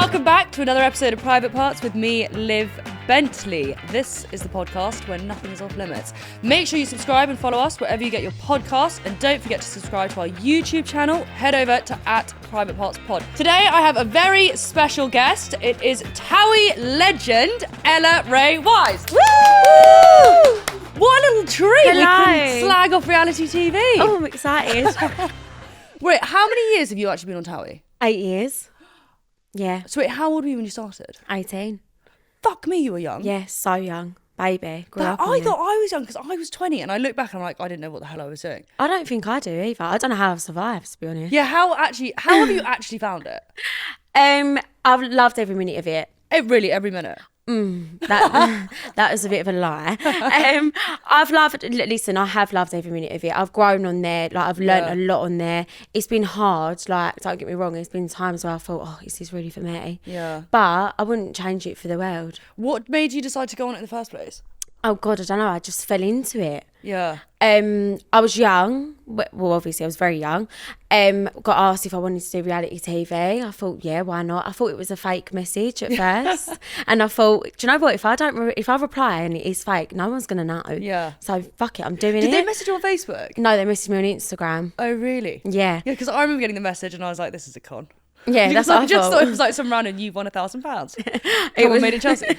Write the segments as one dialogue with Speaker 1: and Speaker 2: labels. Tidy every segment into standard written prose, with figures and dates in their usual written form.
Speaker 1: Welcome back to another episode of Private Parts with me, Liv Bentley. This is the podcast where nothing is off limits. Make sure you subscribe and follow us wherever you get your podcasts, and don't forget to subscribe to our YouTube channel. Head over to @PrivatePartsPod. Today I have a very special guest. It is TOWIE legend Ella Rae Wise. Woo! What a little treat!
Speaker 2: Hello.
Speaker 1: We can slag off reality TV.
Speaker 2: Oh, I'm excited.
Speaker 1: Wait, how many years have you actually been on TOWIE?
Speaker 2: 8 years. Yeah.
Speaker 1: So wait, how old were you when you started?
Speaker 2: 18.
Speaker 1: Fuck me, you were young.
Speaker 2: Yeah, so young. Baby. Grew
Speaker 1: But
Speaker 2: up on
Speaker 1: I
Speaker 2: it.
Speaker 1: thought I was young because I was 20, and I look back and I'm like, I didn't know what the hell I was doing.
Speaker 2: I don't think I do either. I don't know how I've survived, to be honest.
Speaker 1: Yeah, how have you actually found it?
Speaker 2: I've loved every minute of it.
Speaker 1: Really, every minute.
Speaker 2: That was a bit of a lie. Listen, I have loved every minute of it. I've grown on there. Like, I've learnt a lot on there. It's been hard. Like, don't get me wrong. There's been times where I thought, oh, is this really for me?
Speaker 1: Yeah.
Speaker 2: But I wouldn't change it for the world.
Speaker 1: What made you decide to go on it in the first place?
Speaker 2: Oh, God, I don't know. I just fell into it.
Speaker 1: Yeah.
Speaker 2: I was young. Well, obviously, I was very young. Got asked if I wanted to do reality TV. I thought, yeah, why not? I thought it was a fake message at first, and I thought, do you know what? If I reply and it is fake, no one's gonna know.
Speaker 1: Yeah.
Speaker 2: So fuck it, I'm doing it.
Speaker 1: Did they message you on Facebook?
Speaker 2: No, they messaged me on Instagram.
Speaker 1: Oh, really?
Speaker 2: Yeah.
Speaker 1: Yeah, because I remember getting the message and I was like, this is a con.
Speaker 2: Yeah, that's
Speaker 1: Because
Speaker 2: what
Speaker 1: I just
Speaker 2: thought.
Speaker 1: thought it was like some random, you've won £1,000. It was made in Chelsea.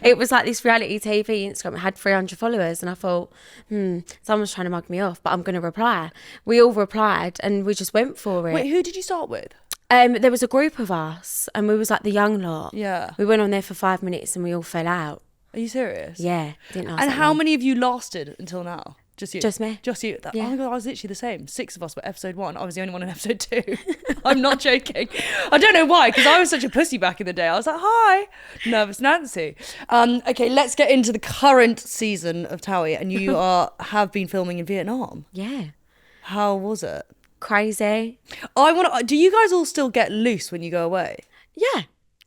Speaker 2: It was like this reality TV Instagram. It had 300 followers, and I thought, someone's trying to mug me off, but I'm going to reply. We all replied, and we just went for it.
Speaker 1: Wait, who did you start with?
Speaker 2: There was a group of us, and we was like the young lot.
Speaker 1: Yeah.
Speaker 2: We went on there for 5 minutes, and we all fell out.
Speaker 1: Are you serious?
Speaker 2: Yeah, didn't last
Speaker 1: And
Speaker 2: that
Speaker 1: how
Speaker 2: long.
Speaker 1: many of you lasted until now? Just you?
Speaker 2: Just me.
Speaker 1: Just you?
Speaker 2: Yeah.
Speaker 1: Oh my God, I was literally the same. 6 of us were episode 1. I was the only one in episode 2. I'm not joking. I don't know why, because I was such a pussy back in the day. I was like, hi, nervous Nancy. Okay, let's get into the current season of TOWIE, and you have been filming in Vietnam.
Speaker 2: Yeah.
Speaker 1: How was it?
Speaker 2: Crazy.
Speaker 1: Do you guys all still get loose when you go away?
Speaker 2: Yeah.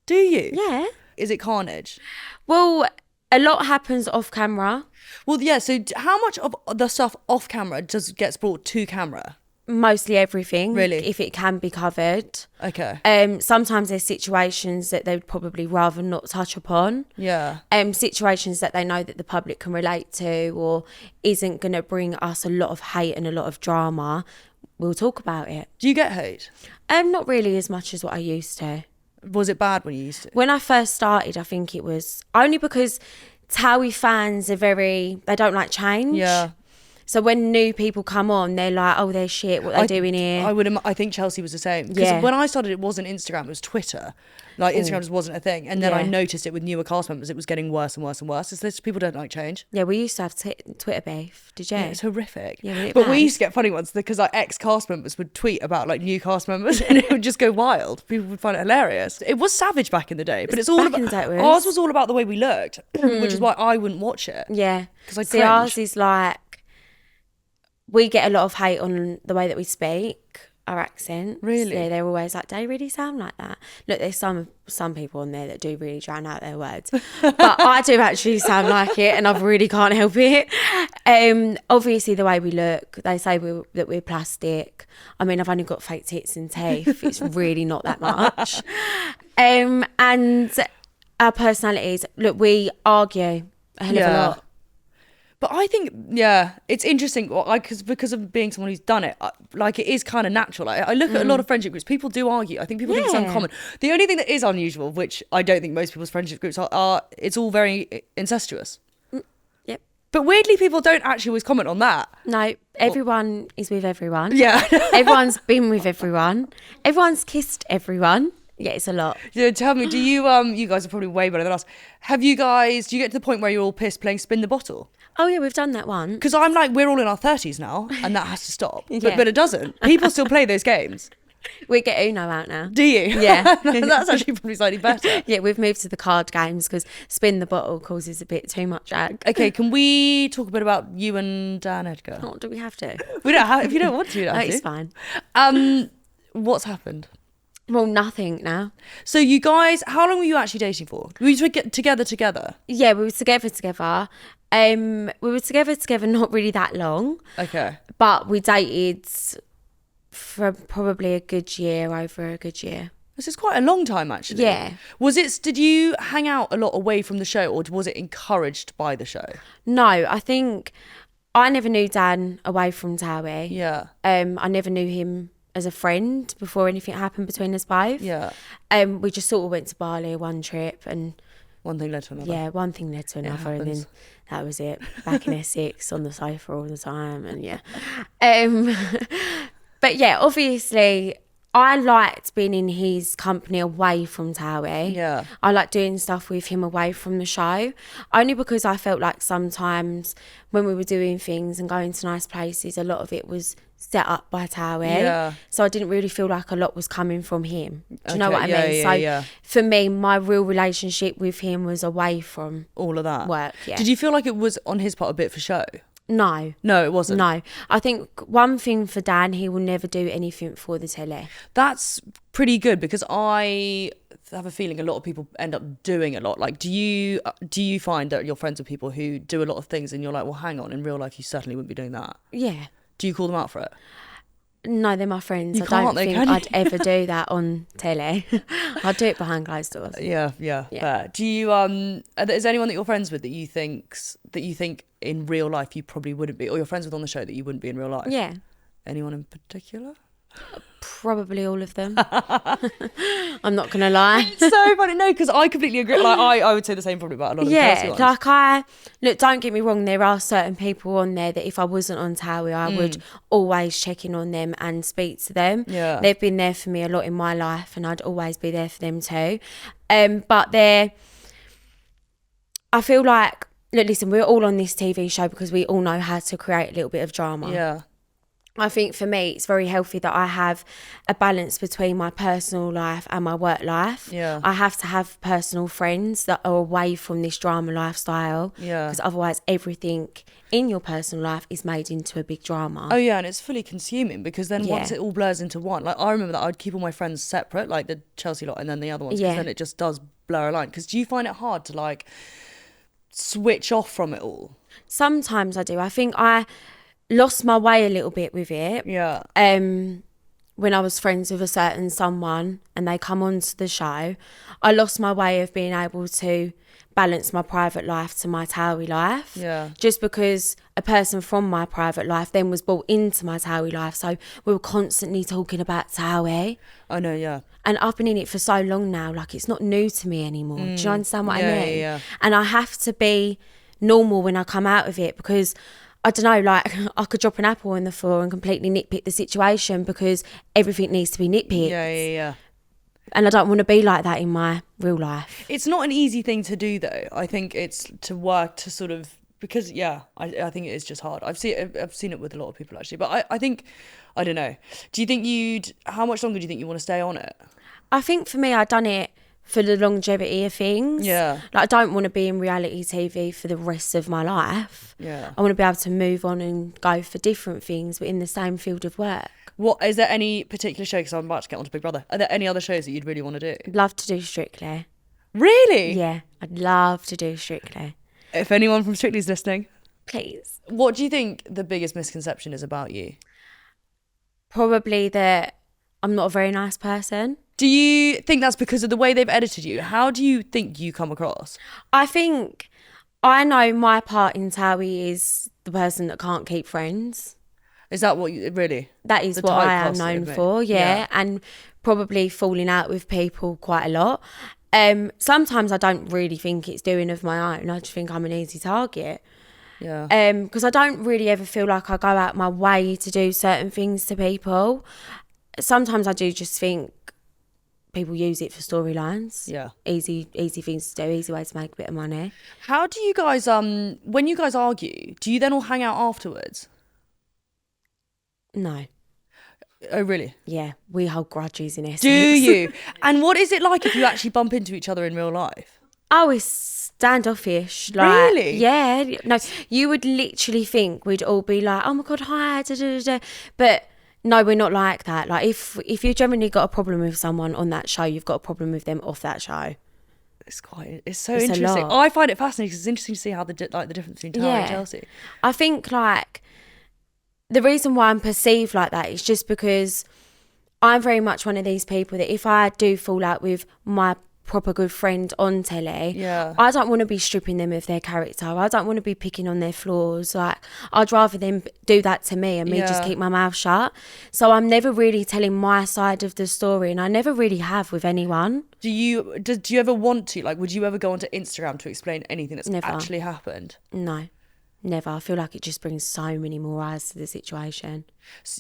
Speaker 1: Do you?
Speaker 2: Yeah.
Speaker 1: Is it carnage?
Speaker 2: Well, a lot happens off camera.
Speaker 1: Well, yeah, so how much of the stuff off camera gets brought to camera?
Speaker 2: Mostly everything.
Speaker 1: Really?
Speaker 2: If it can be covered.
Speaker 1: Okay.
Speaker 2: Sometimes there's situations that they would probably rather not touch upon.
Speaker 1: Yeah.
Speaker 2: Situations that they know that the public can relate to or isn't going to bring us a lot of hate and a lot of drama. We'll talk about it.
Speaker 1: Do you get hate?
Speaker 2: Not really as much as what I used to.
Speaker 1: Was it bad when you used to?
Speaker 2: When I first started, I think it was only because TOWIE fans are they don't like change.
Speaker 1: Yeah.
Speaker 2: So when new people come on, they're like, oh, they're shit, what they doing here?
Speaker 1: I think Chelsea was the same. Because
Speaker 2: Yeah.
Speaker 1: when I started, it wasn't Instagram, it was Twitter. Like, Instagram just wasn't a thing. And then I
Speaker 2: Yeah.
Speaker 1: noticed it with newer cast members, it was getting worse and worse and worse. It's people don't like change.
Speaker 2: Yeah, we used to have Twitter beef. Did you?
Speaker 1: Yeah, it's horrific.
Speaker 2: Yeah, wasn't it
Speaker 1: but we
Speaker 2: bad?
Speaker 1: used to get funny ones because like ex-cast members would tweet about like new cast members and it would just go wild. People would find it hilarious. It was savage back in the day, but it's all
Speaker 2: Back
Speaker 1: about,
Speaker 2: in the day it was.
Speaker 1: ours was all about the way we looked, which is why I wouldn't watch it.
Speaker 2: Yeah.
Speaker 1: 'Cause I
Speaker 2: See,
Speaker 1: cringe.
Speaker 2: ours is like, we get a lot of hate on the way that we speak, our accents.
Speaker 1: Really?
Speaker 2: Yeah, they're always like, do they really sound like that? Look, there's some people on there that do really drown out their words. But I do actually sound like it, and I really can't help it. Obviously, the way we look, they say that we're plastic. I mean, I've only got fake tits and teeth. It's really not that much. And our personalities, look, we argue a hell of a lot.
Speaker 1: But I think, yeah, it's interesting because of being someone who's done it, like it is kind of natural. I look at a lot of friendship groups, people do argue. I think people think it's
Speaker 2: Yeah.
Speaker 1: uncommon. The only thing that is unusual, which I don't think most people's friendship groups are it's all very incestuous.
Speaker 2: Yep.
Speaker 1: But weirdly, people don't actually always comment on that.
Speaker 2: No, everyone is with everyone.
Speaker 1: Yeah.
Speaker 2: Everyone's been with everyone. Everyone's kissed everyone. Yeah, it's a lot.
Speaker 1: So tell me, do you guys are probably way better than us. Do you get to the point where you're all pissed playing spin the bottle?
Speaker 2: Oh yeah, we've done that one.
Speaker 1: Because I'm like, we're all in our 30s now, and that has to stop.
Speaker 2: Yeah.
Speaker 1: But it doesn't. People still play those games.
Speaker 2: We get Uno out now.
Speaker 1: Do you?
Speaker 2: Yeah.
Speaker 1: That's actually probably slightly better.
Speaker 2: Yeah, we've moved to the card games because spin the bottle causes a bit too much ag.
Speaker 1: Okay, can we talk a bit about you and Dan Edgar?
Speaker 2: Oh, do we have to?
Speaker 1: We don't have, if you don't want to, you don't have
Speaker 2: It's
Speaker 1: to.
Speaker 2: fine.
Speaker 1: What's happened?
Speaker 2: Well, nothing now.
Speaker 1: So you guys, how long were you actually dating for? Were you together?
Speaker 2: Yeah, we were together. We were together not really that long.
Speaker 1: Okay.
Speaker 2: But we dated for probably over a good year.
Speaker 1: This is quite a long time, actually.
Speaker 2: Yeah.
Speaker 1: Did you hang out a lot away from the show, or was it encouraged by the show?
Speaker 2: No, I think I never knew Dan away from TOWIE.
Speaker 1: Yeah.
Speaker 2: I never knew him as a friend before anything happened between us both.
Speaker 1: Yeah.
Speaker 2: We just sort of went to Bali one trip, and
Speaker 1: One thing led to another.
Speaker 2: yeah, one thing led to another, and then that was it. Back in Essex on the sofa all the time, and yeah. But yeah, obviously, I liked being in his company away from TOWIE.
Speaker 1: Yeah.
Speaker 2: I liked doing stuff with him away from the show, only because I felt like sometimes when we were doing things and going to nice places, a lot of it was set up by TOWIE.
Speaker 1: Yeah.
Speaker 2: So I didn't really feel like a lot was coming from him. Do you know
Speaker 1: Okay,
Speaker 2: what I
Speaker 1: yeah,
Speaker 2: mean?
Speaker 1: yeah,
Speaker 2: So
Speaker 1: yeah.
Speaker 2: for me, my real relationship with him was away from
Speaker 1: All of that.
Speaker 2: work. Yeah.
Speaker 1: Did you feel like it was on his part a bit for show?
Speaker 2: No.
Speaker 1: No, it wasn't.
Speaker 2: No. I think one thing for Dan, he will never do anything for the telly.
Speaker 1: That's pretty good, because I have a feeling a lot of people end up doing a lot. Like, do you find that you're friends with people who do a lot of things and you're like, well, hang on, in real life you certainly wouldn't be doing that?
Speaker 2: Yeah.
Speaker 1: Do you call them out for it?
Speaker 2: No, they're my friends.
Speaker 1: You
Speaker 2: I
Speaker 1: can't,
Speaker 2: don't
Speaker 1: though,
Speaker 2: think
Speaker 1: can you?
Speaker 2: I'd ever do that on telly. I'd do it behind closed doors.
Speaker 1: Yeah. Fair. Do you is there anyone that you're friends with that you think in real life you probably wouldn't be, or you're friends with on the show that you wouldn't be in real life?
Speaker 2: Yeah.
Speaker 1: Anyone in particular?
Speaker 2: Probably all of them. I'm not gonna lie.
Speaker 1: It's so funny. No, because I completely agree. Like I would say the same probably about a lot of the Chelsea
Speaker 2: Yeah,
Speaker 1: ones.
Speaker 2: look, don't get me wrong, there are certain people on there that if I wasn't on TOWIE, I would always check in on them and speak to them.
Speaker 1: Yeah.
Speaker 2: They've been there for me a lot in my life, and I'd always be there for them too. But I feel like, look, listen, we're all on this TV show because we all know how to create a little bit of drama.
Speaker 1: Yeah.
Speaker 2: I think for me, it's very healthy that I have a balance between my personal life and my work life.
Speaker 1: Yeah.
Speaker 2: I have to have personal friends that are away from this drama lifestyle.
Speaker 1: Yeah.
Speaker 2: Because otherwise, everything in your personal life is made into a big drama.
Speaker 1: Oh yeah, and it's fully consuming, because then
Speaker 2: Yeah.
Speaker 1: once it all blurs into one, like I remember that I'd keep all my friends separate, like the Chelsea lot and then the other ones, because
Speaker 2: Yeah.
Speaker 1: then it just does blur a line. Because do you find it hard to like switch off from it all?
Speaker 2: Sometimes I do. I think I lost my way a little bit with it.
Speaker 1: Yeah.
Speaker 2: When I was friends with a certain someone and they come onto the show, I lost my way of being able to balance my private life to my TOWIE life.
Speaker 1: Yeah.
Speaker 2: Just because a person from my private life then was brought into my TOWIE life. So we were constantly talking about TOWIE.
Speaker 1: I know, yeah.
Speaker 2: And I've been in it for so long now, like it's not new to me anymore. Do you understand what I
Speaker 1: Yeah,
Speaker 2: mean?
Speaker 1: yeah.
Speaker 2: And I have to be normal when I come out of it, because I don't know, like I could drop an apple on the floor and completely nitpick the situation because everything needs to be nitpicked.
Speaker 1: Yeah.
Speaker 2: And I don't want to be like that in my real life.
Speaker 1: It's not an easy thing to do, though. I think it's to work to sort of, because I think it is just hard. I've seen it with a lot of people actually, but I think, I don't know. Do you think how much longer do you think you want to stay on it?
Speaker 2: I think for me, I've done it for the longevity of things.
Speaker 1: Yeah.
Speaker 2: Like I don't want to be in reality TV for the rest of my life.
Speaker 1: Yeah.
Speaker 2: I want to be able to move on and go for different things, but in the same field of work.
Speaker 1: What is there any particular show? Because I'm about to get onto Big Brother. Are there any other shows that you'd really want to do?
Speaker 2: I'd love to do Strictly.
Speaker 1: Really?
Speaker 2: Yeah, I'd love to do Strictly.
Speaker 1: If anyone from Strictly's listening,
Speaker 2: Please.
Speaker 1: what do you think the biggest misconception is about you?
Speaker 2: Probably that I'm not a very nice person.
Speaker 1: Do you think that's because of the way they've edited you? How do you think you come across?
Speaker 2: I think I know my part in TOWIE is the person that can't keep friends.
Speaker 1: Is that what you really?
Speaker 2: That is
Speaker 1: The
Speaker 2: what I am
Speaker 1: typecast
Speaker 2: known
Speaker 1: of it.
Speaker 2: for,
Speaker 1: Yeah.
Speaker 2: and probably falling out with people quite a lot. Sometimes I don't really think it's doing of my own. I just think I'm an easy target.
Speaker 1: Yeah.
Speaker 2: Because I don't really ever feel like I go out my way to do certain things to people. Sometimes I do just think people use it for storylines.
Speaker 1: Yeah.
Speaker 2: Easy things to do, easy way to make a bit of money.
Speaker 1: How do you guys when you guys argue, do you then all hang out afterwards?
Speaker 2: No.
Speaker 1: Oh really?
Speaker 2: Yeah, we hold grudges in Essex.
Speaker 1: Do you? And what is it like if you actually bump into each other in real life?
Speaker 2: Oh, it's standoffish. Like,
Speaker 1: Really?
Speaker 2: Yeah. No, you would literally think we'd all be like, oh my God, hi, da, da, da, da. But no, we're not like that. Like if you generally got a problem with someone on that show, you've got a problem with them off that show.
Speaker 1: It's so
Speaker 2: It's a
Speaker 1: interesting.
Speaker 2: lot.
Speaker 1: I find it fascinating because it's interesting to see how the difference between TOWIE and Chelsea.
Speaker 2: I think like the reason why I'm perceived like that is just because I'm very much one of these people that if I do fall out with my proper good friend on telly,
Speaker 1: Yeah.
Speaker 2: I don't want to be stripping them of their character. I don't want to be picking on their flaws. Like, I'd rather them do that to me and me just
Speaker 1: Yeah.
Speaker 2: keep my mouth shut. So I'm never really telling my side of the story, and I never really have with anyone.
Speaker 1: Do you ever want to, like, would you ever go onto Instagram to explain anything that's
Speaker 2: Never.
Speaker 1: actually happened?
Speaker 2: No, never. I feel like it just brings so many more eyes to the situation.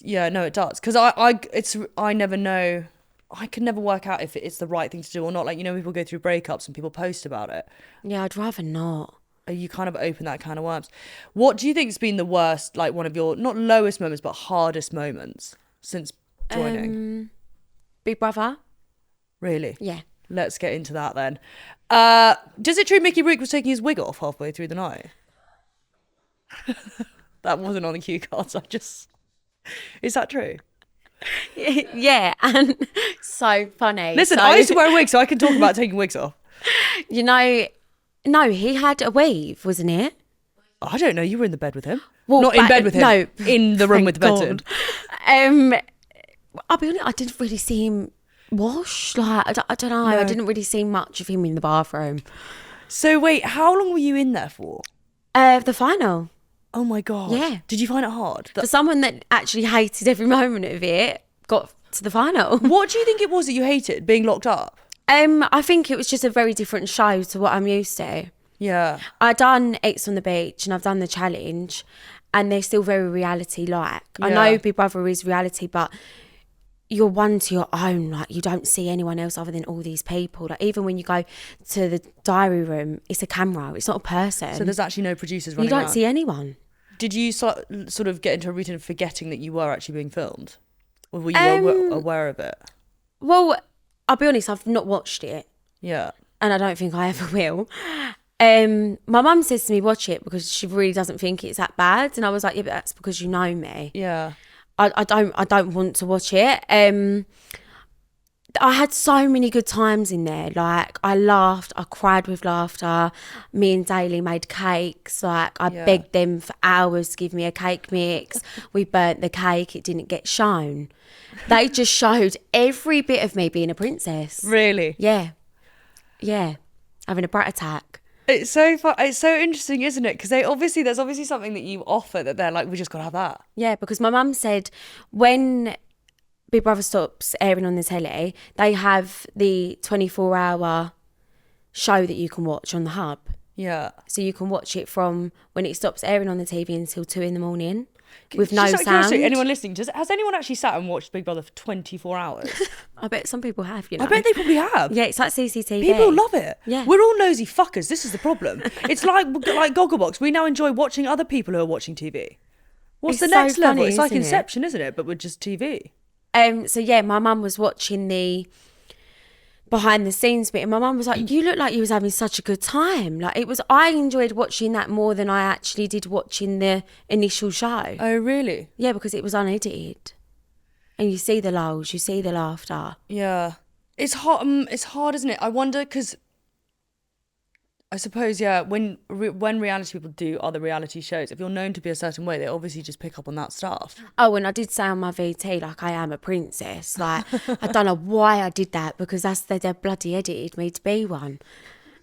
Speaker 1: Yeah, no, it does. Because I never know. I can never work out if it's the right thing to do or not. Like, you know, people go through breakups and people post about it.
Speaker 2: Yeah, I'd rather not.
Speaker 1: You kind of open that can of worms. What do you think's been the worst, like one of your, not lowest moments, but hardest moments since joining?
Speaker 2: Big Brother?
Speaker 1: Really?
Speaker 2: Yeah.
Speaker 1: Let's get into that then. Does it true Mickey Rourke was taking his wig off halfway through the night? That wasn't on the cue cards. Is that true?
Speaker 2: Yeah, and so funny.
Speaker 1: Listen,
Speaker 2: So,
Speaker 1: I used to wear a wig, so I can talk about taking wigs off.
Speaker 2: you know, no, he had a weave, wasn't it?
Speaker 1: I don't know. You were in the bed with him.
Speaker 2: Well,
Speaker 1: Not in bed with him.
Speaker 2: no,
Speaker 1: in the room
Speaker 2: thank
Speaker 1: with the bed in.
Speaker 2: God. I'll be honest, I didn't really see him wash. Like, I don't know. I didn't really see much of him in the bathroom.
Speaker 1: So wait, how long were you in there for?
Speaker 2: The final.
Speaker 1: Oh my God.
Speaker 2: Yeah.
Speaker 1: Did you find it hard?
Speaker 2: For someone that actually hated every moment of it, got to the final.
Speaker 1: What do you think it was that you hated, being locked up?
Speaker 2: I think it was just a very different show to what I'm used to.
Speaker 1: Yeah.
Speaker 2: I done X on the Beach and I've done the challenge, and they're still very reality-like. I
Speaker 1: Yeah.
Speaker 2: know Big Brother is reality, but you're one to your own. Like, you don't see anyone else other than all these people. Like, even when you go to the diary room, it's a camera. It's not a person.
Speaker 1: So there's actually no producers
Speaker 2: you
Speaker 1: running
Speaker 2: don't
Speaker 1: around.
Speaker 2: see anyone.
Speaker 1: Did you sort of get into a routine of forgetting that you were actually being filmed? Or were you aware of it?
Speaker 2: Well, I'll be honest, I've not watched it,
Speaker 1: Yeah.
Speaker 2: and I don't think I ever will. My mum says to me, watch it, because she really doesn't think it's that bad. And I was like, yeah, but that's because you know me.
Speaker 1: Yeah.
Speaker 2: I don't want to watch it. I had so many good times in there. Like, I laughed, I cried with laughter. Me and Daly made cakes. Like, I begged them for hours to give me a cake mix. We burnt the cake, it didn't get shown. They just showed every bit of me being a princess.
Speaker 1: Really?
Speaker 2: Yeah. Having a brat attack.
Speaker 1: It's so fun. It's so interesting, isn't it? Because there's obviously something that you offer that they're like, we just gotta have that.
Speaker 2: Yeah, because my mum said when Big Brother stops airing on the telly, they have the 24-hour show that you can watch on the hub.
Speaker 1: Yeah.
Speaker 2: So you can watch it from when it stops airing on the TV until 2 a.m. with no
Speaker 1: Just out of
Speaker 2: sound.
Speaker 1: curiosity, anyone listening, has anyone actually sat and watched Big Brother for 24 hours?
Speaker 2: I bet some people have, you know.
Speaker 1: I bet they probably have.
Speaker 2: Yeah, it's like CCTV.
Speaker 1: People love it.
Speaker 2: Yeah.
Speaker 1: We're all nosy fuckers. This is the problem. It's like Gogglebox. We now enjoy watching other people who are watching TV. What's
Speaker 2: It's
Speaker 1: the next
Speaker 2: so
Speaker 1: level?
Speaker 2: funny,
Speaker 1: It's like
Speaker 2: isn't it?
Speaker 1: Inception, isn't it? But with just TV.
Speaker 2: So yeah, my mum was watching the behind the scenes bit, and my mum was like, you look like you was having such a good time. Like, I enjoyed watching that more than I actually did watching the initial show.
Speaker 1: Oh, really?
Speaker 2: Yeah, because it was unedited. And you see the lulls, you see the laughter.
Speaker 1: Yeah. It's hard, isn't it? I wonder, because I suppose, yeah, when reality people do other reality shows, if you're known to be a certain way, they obviously just pick up on that stuff.
Speaker 2: Oh, and I did say on my VT, like, I am a princess. Like, I don't know why I did that, because they bloody edited me to be one.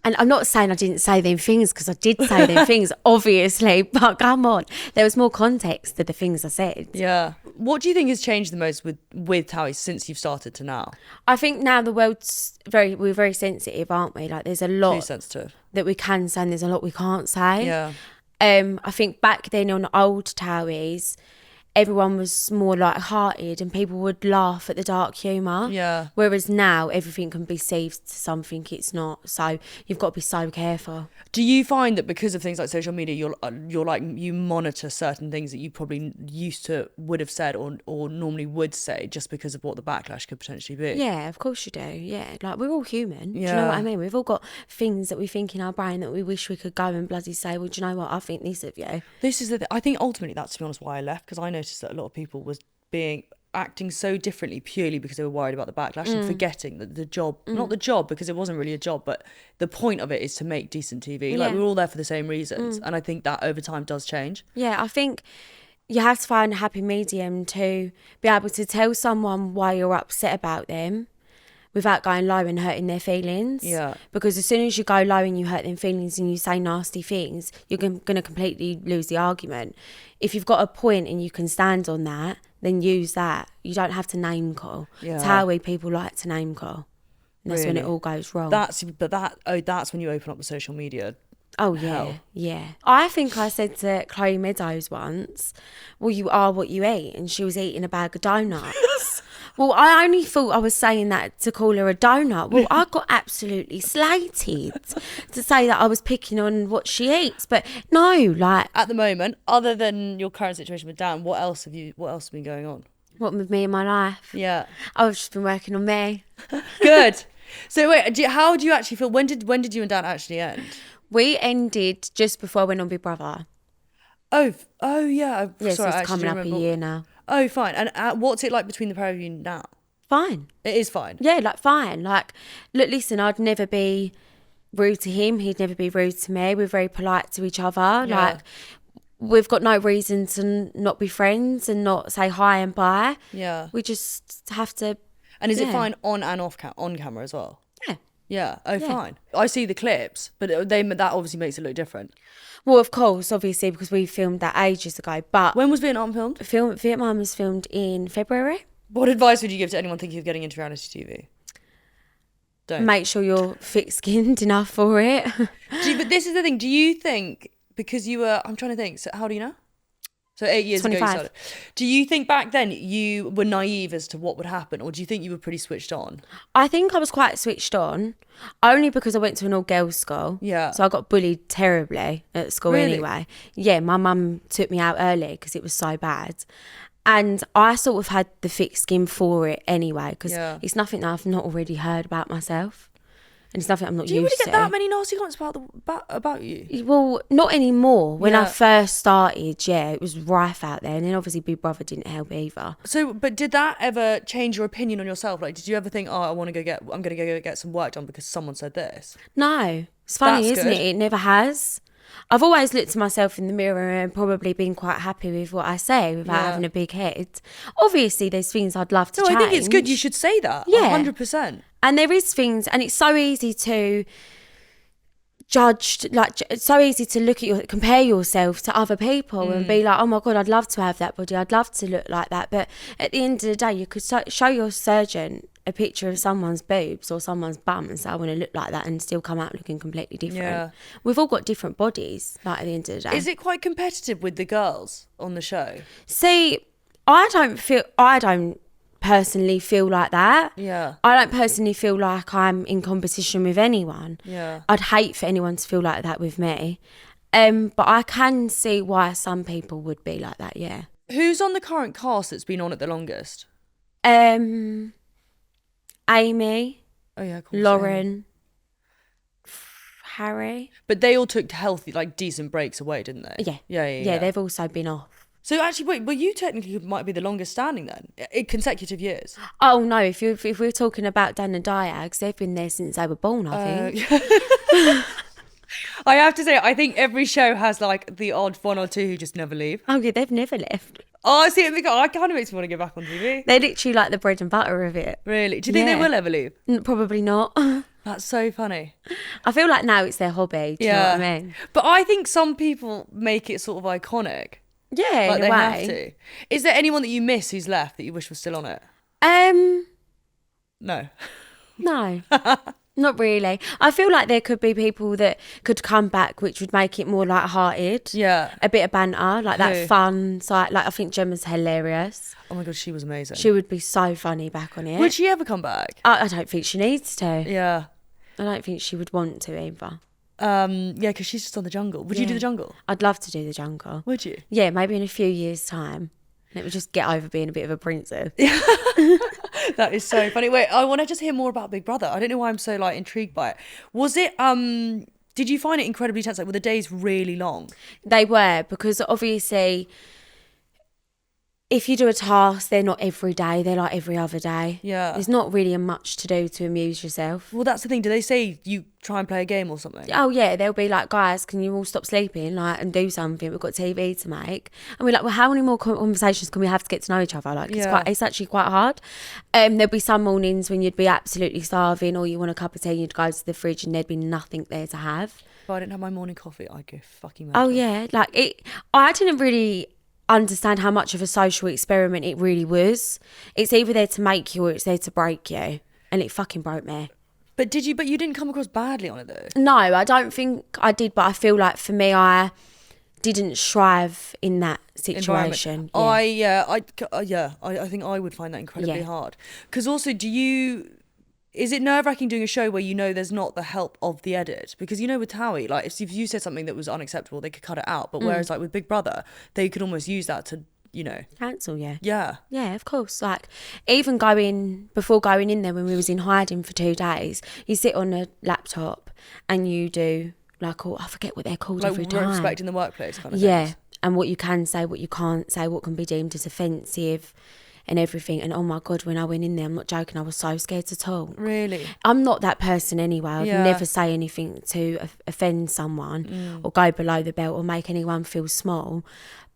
Speaker 2: And I'm not saying I didn't say them things, because I did say them things, obviously, but come on. There was more context to the things I said.
Speaker 1: Yeah. What do you think has changed the most with TOWIE since you've started to now?
Speaker 2: I think now the world's we're very sensitive, aren't we? Like, there's a
Speaker 1: Too
Speaker 2: lot
Speaker 1: sensitive.
Speaker 2: that we can say and there's a lot we can't say.
Speaker 1: Yeah.
Speaker 2: I think back then on old TOWIEs, everyone was more light-hearted and people would laugh at the dark humour.
Speaker 1: Yeah.
Speaker 2: Whereas now everything can be perceived to something it's not. So you've got to be so careful.
Speaker 1: Do you find that because of things like social media, you're like, you monitor certain things that you probably would have said or normally would say just because of what the backlash could potentially be?
Speaker 2: Yeah, of course you do. Yeah, like, we're all human. Do you
Speaker 1: Yeah.
Speaker 2: know what I mean? We've all got things that we think in our brain that we wish we could go and bloody say, well, do you know what? I think this of you.
Speaker 1: This is I think ultimately that's, to be honest, why I left, because I noticed that a lot of people was acting so differently purely because they were worried about the backlash and forgetting that the job, not the job because it wasn't really a job, but the point of it is to make decent TV. Like,
Speaker 2: Yeah.
Speaker 1: we're all there for the same reasons. And I think that over time does change.
Speaker 2: Yeah, I think you have to find a happy medium to be able to tell someone why you're upset about them without going low and hurting their feelings.
Speaker 1: Yeah.
Speaker 2: Because as soon as you go low and you hurt their feelings and you say nasty things, you're going to completely lose the argument. If you've got a point and you can stand on that, then use that. You don't have to name call.
Speaker 1: Yeah.
Speaker 2: TOWIE people like to name call. And that's when it
Speaker 1: Really?
Speaker 2: all goes wrong.
Speaker 1: That's when you open up the social media.
Speaker 2: Oh, yeah,
Speaker 1: hell.
Speaker 2: yeah. I think I said to Chloe Meadows once, well, you are what you eat. And she was eating a bag of donuts. Well, I only thought I was saying that to call her a donut. Well, I got absolutely slated to say that I was picking on what she eats. But no, like...
Speaker 1: At the moment, other than your current situation with Dan, what else has been going on?
Speaker 2: What with me in my life?
Speaker 1: Yeah.
Speaker 2: I've just been working on me.
Speaker 1: Good. So wait, how do you actually feel? When did you and Dan actually end?
Speaker 2: We ended just before I went on Big Brother.
Speaker 1: Oh yeah.
Speaker 2: Yeah, so
Speaker 1: Sorry, I
Speaker 2: it's
Speaker 1: actually
Speaker 2: coming
Speaker 1: do
Speaker 2: up a
Speaker 1: remember.
Speaker 2: year now.
Speaker 1: Oh, fine. And what's it like between the pair of you now?
Speaker 2: Fine.
Speaker 1: It is fine.
Speaker 2: Yeah, like fine. Like, look, listen, I'd never be rude to him. He'd never be rude to me. We're very polite to each other.
Speaker 1: Yeah.
Speaker 2: Like, we've got no reason to not be friends and not say hi and bye.
Speaker 1: Yeah.
Speaker 2: We just have to...
Speaker 1: And is it
Speaker 2: Yeah.
Speaker 1: fine on and off on camera as well?
Speaker 2: Yeah.
Speaker 1: Yeah. Oh,
Speaker 2: Yeah.
Speaker 1: fine. I see the clips, but that obviously makes it look different.
Speaker 2: Well, of course, obviously, because we filmed that ages ago. But
Speaker 1: When was Vietnam filmed?
Speaker 2: Vietnam was filmed in February.
Speaker 1: What advice would you give to anyone thinking of getting into reality TV? Don't.
Speaker 2: Make sure you're thick-skinned enough for it.
Speaker 1: But this is the thing. Do you think, because you were, I'm trying to think, so how do you know? So 8 years ago you
Speaker 2: 25.
Speaker 1: started. Do you think back then you were naive as to what would happen, or do you think you were pretty switched on?
Speaker 2: I think I was quite switched on, only because I went to an all-girls school.
Speaker 1: Yeah.
Speaker 2: So I got bullied terribly at school
Speaker 1: Really?
Speaker 2: anyway. Yeah, my mum took me out early because it was so bad. And I sort of had the thick skin for it anyway, because
Speaker 1: Yeah.
Speaker 2: it's nothing that I've not already heard about myself. And it's nothing I'm not
Speaker 1: Do you
Speaker 2: used
Speaker 1: really
Speaker 2: to.
Speaker 1: get that many nasty comments about you?
Speaker 2: Well, not anymore. When I
Speaker 1: Yeah.
Speaker 2: first started, yeah, it was rife out there. And then obviously Big Brother didn't help either.
Speaker 1: So, but did that ever change your opinion on yourself? Like, did you ever think, oh, I'm going to go get some work done because someone said this?
Speaker 2: No. It's funny,
Speaker 1: That's
Speaker 2: isn't
Speaker 1: good.
Speaker 2: it? It never has. I've always looked at myself in the mirror and probably been quite happy with what I say without
Speaker 1: Yeah.
Speaker 2: having a big head. Obviously, there's things I'd love to
Speaker 1: No,
Speaker 2: change.
Speaker 1: I think it's good. You should say that.
Speaker 2: Yeah.
Speaker 1: 100%.
Speaker 2: And there is things, and it's so easy to judge, like it's so easy to look at compare yourself to other people and be like, oh my God, I'd love to have that body. I'd love to look like that. But at the end of the day, you could show your surgeon a picture of someone's boobs or someone's bum and say, I want to look like that, and still come out looking completely different.
Speaker 1: Yeah.
Speaker 2: We've all got different bodies, like at the end of the day.
Speaker 1: Is it quite competitive with the girls on the show?
Speaker 2: See, I don't personally feel like that.
Speaker 1: Yeah.
Speaker 2: I don't personally feel like I'm in competition with anyone.
Speaker 1: Yeah.
Speaker 2: I'd hate for anyone to feel like that with me. But I can see why some people would be like that, yeah.
Speaker 1: Who's on the current cast that's been on it the longest?
Speaker 2: Amy,
Speaker 1: Oh yeah, of course.
Speaker 2: Lauren, Harry.
Speaker 1: But they all took healthy, like decent breaks away, didn't they?
Speaker 2: Yeah.
Speaker 1: Yeah.
Speaker 2: They've also been off.
Speaker 1: So actually, wait, well, you technically might be the longest standing then, in consecutive years.
Speaker 2: Oh no, if we're talking about Dan and Diags, they've been there since they were born, I think.
Speaker 1: I have to say, I think every show has like the odd one or two who just never leave.
Speaker 2: Oh yeah, they've never left.
Speaker 1: Oh, I see it. I kind of makes me want to get back on TV.
Speaker 2: They're literally like the bread and butter of it.
Speaker 1: Really? Do you think they
Speaker 2: Yeah.
Speaker 1: will ever leave?
Speaker 2: Probably not.
Speaker 1: That's so funny.
Speaker 2: I feel like now it's their hobby. Do you know what I mean?
Speaker 1: But I think some people make it sort of iconic.
Speaker 2: Yeah,
Speaker 1: Like
Speaker 2: in
Speaker 1: they
Speaker 2: a way.
Speaker 1: have to. Is there anyone that you miss who's left that you wish was still on it? No.
Speaker 2: No, not really. I feel like there could be people that could come back, which would make it more light-hearted.
Speaker 1: Yeah.
Speaker 2: A bit of banter, like
Speaker 1: Who?
Speaker 2: that fun side. Like I think Gemma's hilarious.
Speaker 1: Oh my God, she was amazing.
Speaker 2: She would be so funny back on it.
Speaker 1: Would she ever come back?
Speaker 2: I don't think she needs to.
Speaker 1: Yeah.
Speaker 2: I don't think she would want to either.
Speaker 1: Yeah, because she's just on the jungle. Would you do
Speaker 2: Yeah.
Speaker 1: the jungle?
Speaker 2: I'd love to do the jungle.
Speaker 1: Would you?
Speaker 2: Yeah, maybe in a few years' time. Let me just get over being a bit of a princess.
Speaker 1: That is so funny. Wait, I want to just hear more about Big Brother. I don't know why I'm so like intrigued by it. Was it did you find it incredibly tense? Like were the days really long?
Speaker 2: They were, because obviously if you do a task, they're not every day, they're like every other day.
Speaker 1: Yeah.
Speaker 2: There's not really much to do to amuse yourself.
Speaker 1: Well, that's the thing. Do they say you try and play a game or something?
Speaker 2: Oh yeah, they'll be like, guys, can you all stop sleeping, like, and do something? We've got TV to make. And we're like, well, how many more conversations can we have to get to know each other? Like, it's actually quite hard. There'll be some mornings when you'd be absolutely starving, or you want a cup of tea, and you'd go to the fridge, and there'd be nothing there to have.
Speaker 1: If I didn't have my morning coffee, I'd go fucking mental.
Speaker 2: Oh yeah, like it. I didn't really understand how much of a social experiment it really was. It's either there to make you or it's there to break you, and it fucking broke me.
Speaker 1: But you didn't come across badly on it though?
Speaker 2: No, I don't think I did, but I feel like for me, I didn't strive in that situation.
Speaker 1: I think I would find that incredibly hard. Because also, is it nerve-wracking doing a show where you know there's not the help of the edit? Because you know with TOWIE, like if you said something that was unacceptable, they could cut it out. But whereas like with Big Brother, they could almost use that to,
Speaker 2: cancel.
Speaker 1: Yeah,
Speaker 2: of course. Like even before going in there, when we was in hiding for 2 days, you sit on a laptop and you do like, I forget what they're called,
Speaker 1: like
Speaker 2: every time.
Speaker 1: respect in the workplace kind of things.
Speaker 2: And what you can say, what you can't say, what can be deemed as offensive and everything. And oh my God, when I went in there, I'm not joking, I was so scared to talk.
Speaker 1: Really?
Speaker 2: I'm not that person anyway. I'd never say anything to offend someone or go below the belt or make anyone feel small.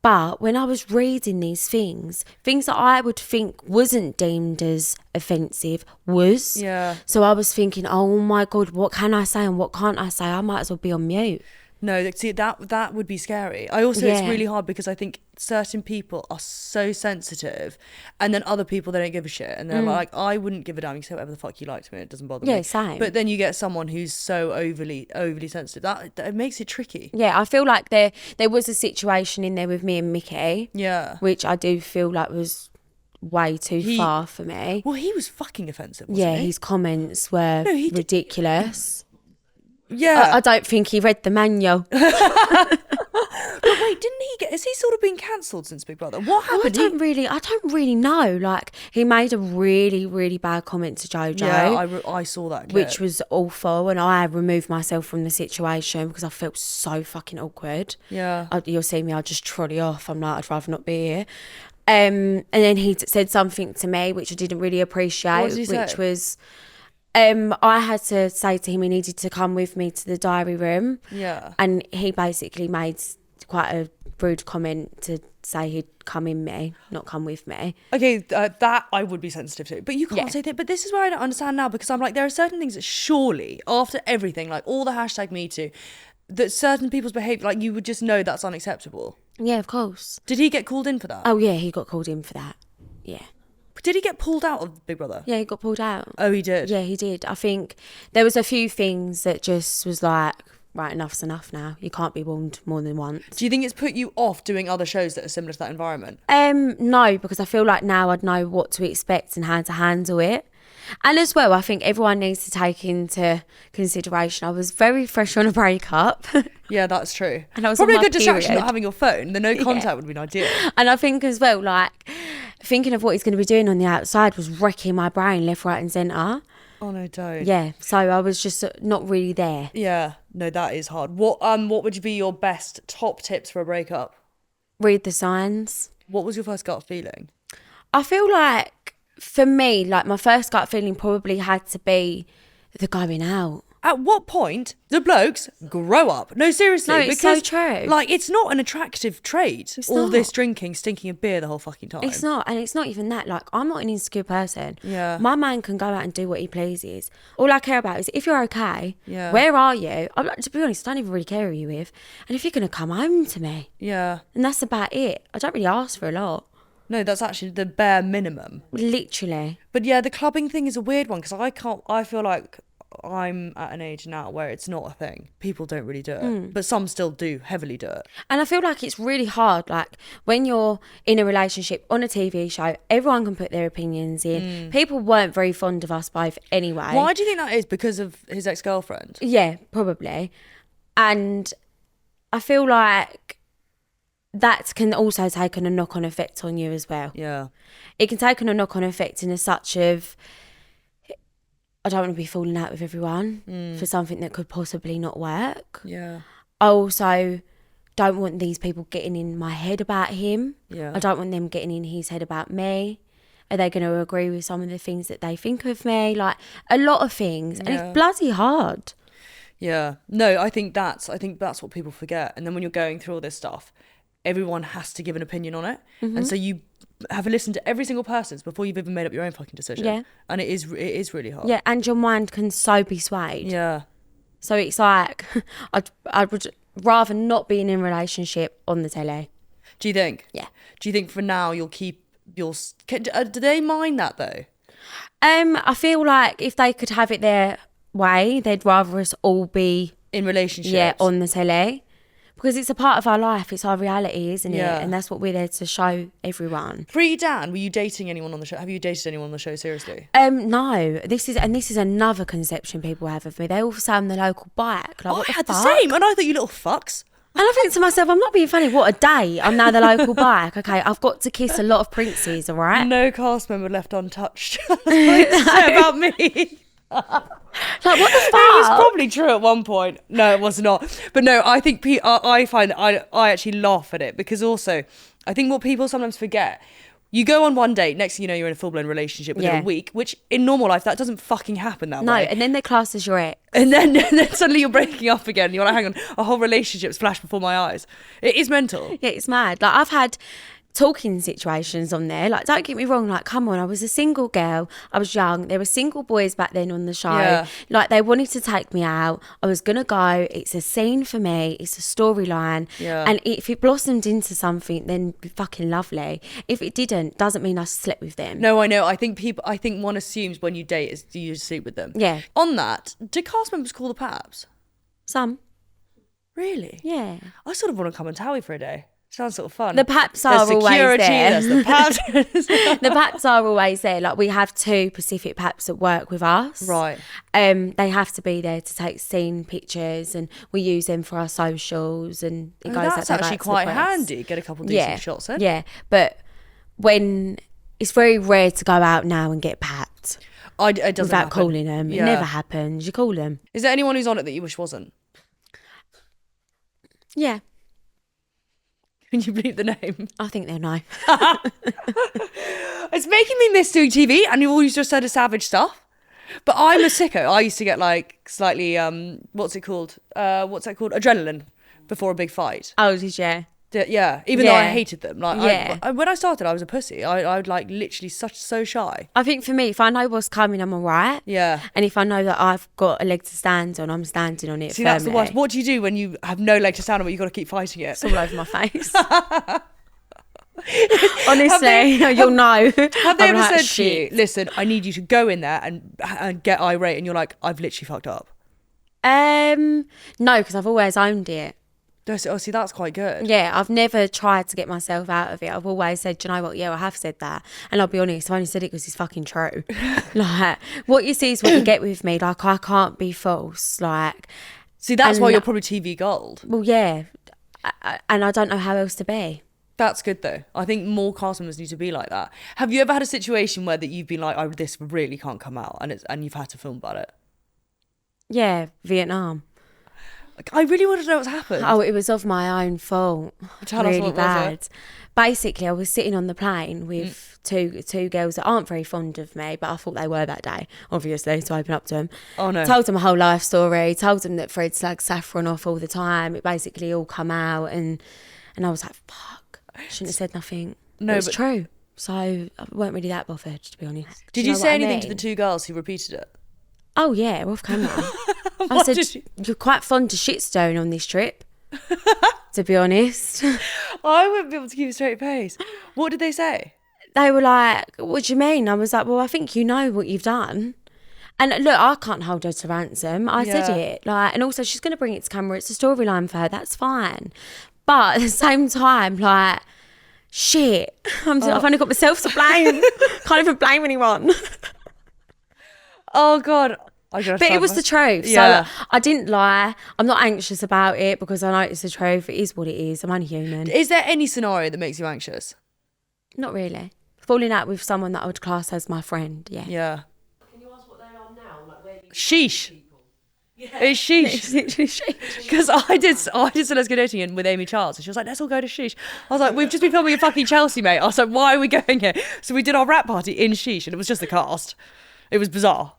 Speaker 2: But when I was reading these things that I would think wasn't deemed as offensive was.
Speaker 1: Yeah.
Speaker 2: So I was thinking, oh my God, what can I say and what can't I say? I might as well be on mute.
Speaker 1: No, see, that would be scary. It's really hard because I think certain people are so sensitive, and then other people, they don't give a shit, and they're like, I wouldn't give a damn, you say whatever the fuck you like to me, it doesn't bother me.
Speaker 2: Yeah, same.
Speaker 1: But then you get someone who's so overly sensitive, that makes it tricky.
Speaker 2: Yeah, I feel like there was a situation in there with me and Mickey.
Speaker 1: Yeah.
Speaker 2: Which I do feel like was way too far for me.
Speaker 1: Well, he was fucking offensive, wasn't he?
Speaker 2: His comments were ridiculous.
Speaker 1: Yeah.
Speaker 2: I don't think he read the manual.
Speaker 1: But wait, has he sort of been cancelled since Big Brother? What happened?
Speaker 2: I don't really know. Like, he made a really, really bad comment to Jojo.
Speaker 1: Yeah, I saw that clip.
Speaker 2: Which was awful, and I removed myself from the situation because I felt so fucking awkward.
Speaker 1: Yeah.
Speaker 2: You'll see me, I'll just trolley off. I'm like, I'd rather not be here. And then he said something to me which I didn't really appreciate.
Speaker 1: What did he say?
Speaker 2: Which was, I had to say to him he needed to come with me to the diary room.
Speaker 1: Yeah.
Speaker 2: And he basically made quite a rude comment to say he'd come in me, not come with me.
Speaker 1: Okay, that I would be sensitive to. But you can't say that. But this is where I don't understand now, because I'm like, there are certain things that surely, after everything, like all the #MeToo, that certain people's behaviour, like you would just know that's unacceptable.
Speaker 2: Yeah, of course.
Speaker 1: Did he get called in for that?
Speaker 2: Oh yeah, he got called in for that. Yeah.
Speaker 1: Did he get pulled out of Big Brother?
Speaker 2: Yeah, he got pulled out.
Speaker 1: Oh, he did?
Speaker 2: Yeah, he did. I think there was a few things that just was like, right, enough's enough now. You can't be warned more than once.
Speaker 1: Do you think it's put you off doing other shows that are similar to that environment?
Speaker 2: No, because I feel like now I'd know what to expect and how to handle it. And as well, I think everyone needs to take into consideration, I was very fresh on a breakup.
Speaker 1: Yeah, that's true.
Speaker 2: And I was
Speaker 1: probably
Speaker 2: on
Speaker 1: a good
Speaker 2: my
Speaker 1: distraction
Speaker 2: period.
Speaker 1: not having your phone. The no contact would be ideal.
Speaker 2: And I think as well, like, thinking of what he's going to be doing on the outside was wrecking my brain left, right and centre.
Speaker 1: Oh no, don't.
Speaker 2: Yeah, so I was just not really there.
Speaker 1: Yeah, no, that is hard. What would be your best top tips for a breakup?
Speaker 2: Read the signs.
Speaker 1: What was your first gut feeling?
Speaker 2: I feel like, for me, like my first gut feeling probably had to be the going out.
Speaker 1: At what point do blokes grow up? No, seriously.
Speaker 2: No, it's so true.
Speaker 1: Like, it's not an attractive trait.
Speaker 2: It's
Speaker 1: all
Speaker 2: not.
Speaker 1: This drinking, stinking of beer the whole fucking time.
Speaker 2: It's not, and it's not even that. Like, I'm not an insecure person.
Speaker 1: Yeah.
Speaker 2: My man can go out and do what he pleases. All I care about is if you're okay.
Speaker 1: Yeah.
Speaker 2: Where are you? I'm like, to be honest, I don't even really care who you're with. And if you're going to come home to me.
Speaker 1: Yeah.
Speaker 2: And that's about it. I don't really ask for a lot.
Speaker 1: No, that's actually the bare minimum.
Speaker 2: Literally.
Speaker 1: But yeah, the clubbing thing is a weird one because I feel like I'm at an age now where it's not a thing. People don't really do it, but some still do heavily do it.
Speaker 2: And I feel like it's really hard, like when you're in a relationship on a TV show, everyone can put their opinions in. People weren't very fond of us both anyway.
Speaker 1: Why do you think that is? Because of his ex-girlfriend?
Speaker 2: Yeah, probably. And I feel like that can also take on a knock-on effect on you as well.
Speaker 1: Yeah.
Speaker 2: It can take on a knock-on effect in a such of, I don't want to be falling out with everyone for something that could possibly not work.
Speaker 1: Yeah.
Speaker 2: I also don't want these people getting in my head about him.
Speaker 1: Yeah.
Speaker 2: I don't want them getting in his head about me. Are they going to agree with some of the things that they think of me? Like, a lot of things. And it's bloody hard.
Speaker 1: Yeah. No, I think that's what people forget. And then when you're going through all this stuff, everyone has to give an opinion on it. And so you have listened to every single person's before you've even made up your own fucking decision.
Speaker 2: Yeah.
Speaker 1: And it is really hard.
Speaker 2: Yeah, and your mind can so be swayed.
Speaker 1: Yeah.
Speaker 2: So it's like, I would rather not be in a relationship on the telly.
Speaker 1: Do you think?
Speaker 2: Yeah.
Speaker 1: Do you think for now you'll keep your... do they mind that though?
Speaker 2: I feel like if they could have it their way, they'd rather us all be...
Speaker 1: In relationships?
Speaker 2: Yeah, on the telly. Because it's a part of our life. It's our reality, isn't
Speaker 1: Yeah.
Speaker 2: it? And that's what we're there to show everyone.
Speaker 1: Pre-Dan, were you dating anyone on the show? Have you dated anyone on the show, seriously?
Speaker 2: No. This is another conception people have of me. They all say I'm the local bike. Like, what
Speaker 1: I
Speaker 2: the
Speaker 1: had
Speaker 2: fuck?
Speaker 1: the same, and I thought, you little fucks.
Speaker 2: And I think to myself, I'm not being funny. What a day. I'm now the local bike. Okay, I've got to kiss a lot of princes, all right?
Speaker 1: No cast member left untouched. That's what it said about me.
Speaker 2: Like, what the fuck?
Speaker 1: It was probably true at one point. No, it was not. But no, I think I find I actually laugh at it, because also I think what people sometimes forget, you go on one date, next thing you know, you're in a full-blown relationship within a week, which in normal life, that doesn't fucking happen that way.
Speaker 2: No, and then they're classed as your ex.
Speaker 1: And then suddenly you're breaking up again. And you're like, hang on, a whole relationship's flashed before my eyes. It is mental.
Speaker 2: Yeah, it's mad. Like, I've had talking situations on there. Like, don't get me wrong, like, come on, I was a single girl, I was young, there were single boys back then on the show.
Speaker 1: Yeah.
Speaker 2: Like, they wanted to take me out, I was gonna go, it's a scene for me, it's a storyline.
Speaker 1: Yeah.
Speaker 2: And if it blossomed into something, then fucking lovely. If it didn't, doesn't mean I slept with them.
Speaker 1: No, I know. I think one assumes when you date is, do you sleep with them?
Speaker 2: Yeah.
Speaker 1: On that, do cast members call the paps?
Speaker 2: Some.
Speaker 1: Really?
Speaker 2: Yeah.
Speaker 1: I sort of want to come on TOWIE for a day. Sounds sort of fun.
Speaker 2: The paps are
Speaker 1: There's
Speaker 2: always
Speaker 1: security,
Speaker 2: there.
Speaker 1: there's the paps.
Speaker 2: The paps are always there. Like, we have 2 Pacific paps that work with us.
Speaker 1: Right.
Speaker 2: They have to be there to take scene pictures, and we use them for our socials, and it goes
Speaker 1: That's
Speaker 2: out
Speaker 1: actually
Speaker 2: to the
Speaker 1: quite
Speaker 2: press.
Speaker 1: handy. Get a couple decent shots in.
Speaker 2: Yeah, but when it's very rare to go out now and get papped
Speaker 1: It doesn't
Speaker 2: without
Speaker 1: happen.
Speaker 2: calling them.
Speaker 1: Yeah.
Speaker 2: It never happens. You call them.
Speaker 1: Is there anyone who's on it that you wish wasn't?
Speaker 2: Yeah.
Speaker 1: Can you believe the name?
Speaker 2: I think they'll know.
Speaker 1: It's making me miss doing TV, and you always just said a savage stuff. But I'm a sicko. I used to get like slightly what's that called? Adrenaline before a big fight.
Speaker 2: Oh, did you?
Speaker 1: Yeah, even though I
Speaker 2: Yeah.
Speaker 1: hated them. Like,
Speaker 2: Yeah.
Speaker 1: when I started, I was a pussy. I would like literally so shy.
Speaker 2: I think for me, if I know what's coming, I'm all right.
Speaker 1: Yeah.
Speaker 2: And if I know that I've got a leg to stand on, I'm standing on it.
Speaker 1: See, that's the
Speaker 2: firmly.
Speaker 1: worst. What do you do when you have no leg to stand on, but you've got to keep fighting it?
Speaker 2: It's all over my face. Honestly, you'll know.
Speaker 1: Have they
Speaker 2: I'm
Speaker 1: ever
Speaker 2: like,
Speaker 1: said to you, listen, I need you to go in there and get irate, and you're like, I've literally fucked up?
Speaker 2: No, because I've always owned it.
Speaker 1: Oh, see, that's quite good.
Speaker 2: Yeah, I've never tried to get myself out of it. I've always said, do you know what? Yeah, I have said that. And I'll be honest, I've only said it because it's fucking true. Like, what you see is what you get with me. Like, I can't be false. Like,
Speaker 1: See, that's
Speaker 2: and
Speaker 1: why you're probably TV gold.
Speaker 2: well, yeah. And I don't know how else to be.
Speaker 1: That's good, though. I think more cast members need to be like that. Have you ever had a situation where that you've been like, oh, this really can't come out, and you've had to film about it?
Speaker 2: Yeah, Vietnam.
Speaker 1: Like, I really want to know what's happened.
Speaker 2: Oh, it was of my own fault.
Speaker 1: Tell us
Speaker 2: Really
Speaker 1: what was
Speaker 2: bad.
Speaker 1: it?
Speaker 2: Basically, I was sitting on the plane with two girls that aren't very fond of me, but I thought they were that day, obviously, to open up to them.
Speaker 1: Oh, no.
Speaker 2: Told them a whole life story, told them that Fred slagged Saffron off all the time. It basically all come out, and I was like, fuck, I shouldn't have said nothing.
Speaker 1: No,
Speaker 2: It was
Speaker 1: but-
Speaker 2: true. So I weren't really that bothered, to be honest.
Speaker 1: Did
Speaker 2: Do
Speaker 1: you
Speaker 2: know
Speaker 1: say
Speaker 2: what I
Speaker 1: anything to the
Speaker 2: mean?
Speaker 1: 2 girls who repeated it?
Speaker 2: Oh, yeah, off camera. I
Speaker 1: What
Speaker 2: said,
Speaker 1: did you-
Speaker 2: you're quite fond of shitstone on this trip, to be honest.
Speaker 1: I wouldn't be able to keep a straight face. What did they say?
Speaker 2: They were like, what do you mean? I was like, well, I think you know what you've done. And look, I can't hold her to ransom. I said
Speaker 1: Yeah.
Speaker 2: it. Like, and also she's going to bring it to camera. It's a storyline for her. That's fine. But at the same time, like, shit, I've only got myself to blame. Can't even blame anyone.
Speaker 1: Oh, God.
Speaker 2: But it was the truth.
Speaker 1: Yeah.
Speaker 2: So I didn't lie. I'm not anxious about it because I know it's the truth. It is what it is. I'm only human.
Speaker 1: Is there any scenario that makes you anxious?
Speaker 2: Not really. Falling out with someone that I would class as my friend, yeah.
Speaker 1: Yeah.
Speaker 3: Can you ask what they are now? Like where you
Speaker 1: Sheesh.
Speaker 3: people?
Speaker 1: It's sheesh.
Speaker 2: It's literally sheesh.
Speaker 1: Because I did So Let's Go Dating in with Amy Charles, and she was like, let's all go to sheesh. I was like, we've just been filming in fucking Chelsea, mate. I was like, why are we going here? So we did our rap party in sheesh, and it was just the cast. It was bizarre.